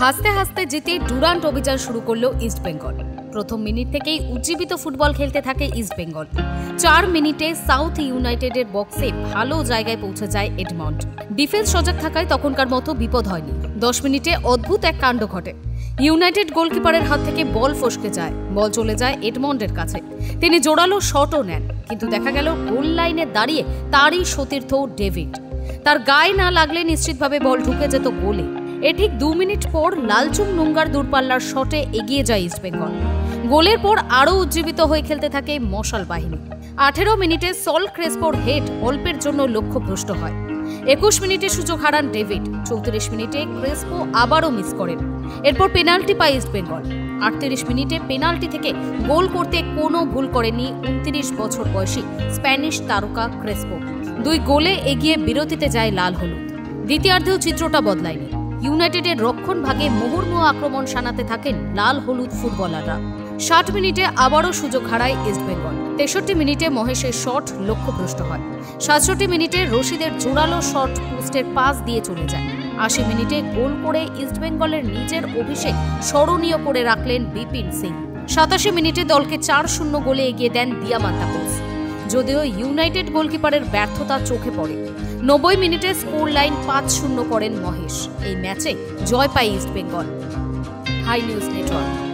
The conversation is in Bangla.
হাসতে হাসতে জিতে ডুরান্ট অভিযান শুরু করলো ইস্ট বেঙ্গল। প্রথম মিনিট থেকেই উজ্জীবিত ফুটবল খেলতে থাকে ইস্ট বেঙ্গল। 4 মিনিটে সাউথ ইউনাইটেডের বক্সে ভালো জায়গায় পৌঁছে যায় এডমন্ড। ডিফেন্স সজাগ থাকায় তখনকার মতো বিপদ হয়নি। 10 মিনিটে অদ্ভুত এক কাণ্ড ঘটে। ইউনাইটেড গোলকিপারের হাত থেকে বল ফসকে যায়, বল চলে যায় এডমন্ডের কাছে। তিনি জোরালো শটও নেন, কিন্তু দেখা গেল গোল লাইনে দাঁড়িয়ে তারই সতীর্থ ডেভিড। তার গায়ে না লাগলে নিশ্চিতভাবে বল ঢুকে যেত গোলে। ঠিক 2 মিনিট পর লালচুং নুঙ্গার দূরপাল্লার শটে এগিয়ে যায় ইস্ট বেঙ্গল। গোলের পর আরও উজ্জীবিত হয়ে খেলতে থাকে মশাল বাহিনী। 18 মিনিটে সল ক্রেসপোর হেড অল্পের জন্য লক্ষ্যভ্রষ্ট হয়। 21 মিনিটে সুযোগ হারান ডেভিড। 34 মিনিটে ক্রেসপো আবারও মিস করেন। এরপর পেনাল্টি পায় ইস্ট বেঙ্গল। 38 মিনিটে পেনাল্টি থেকে গোল করতে কোনো ভুল করেনি 29 বছর বয়সী স্প্যানিশ তারকা ক্রেসপো। 2 গোলে এগিয়ে বিরতিতে যায় লাল হলুদ। দ্বিতীয়ার্ধেও চিত্রটা বদলায়নি। ইউনাইটেডের রক্ষণ ভাগে মুহুর্মুহু আক্রমণ শানাতে থাকেন লাল হলুদ ফুটবলাররা। 60 মিনিটে আবারও সুযোগ হারায় ইস্ট বেঙ্গল। 63 মিনিটে মহেশের শট লক্ষ্যভ্রষ্ট হয়। 67 মিনিটে রশিদের জোরালো শট পোস্টের পাস দিয়ে চলে যায়। 80 মিনিটে গোল করে ইস্ট বেঙ্গলের নিজের অভিষেক স্মরণীয় করে রাখলেন বিপিন সিং। 87 মিনিটে দলকে 4-0 গোলে এগিয়ে দেন দিয়ামান্তাকোস। যদিও ইউনাইটেড গোলকিপারের ব্যর্থতা চোখে পড়ে। 90 মিনিটে স্কোর লাইন 5-0 করেন মহেশ। এই ম্যাচে জয় পায় East Bengal. Hi news network.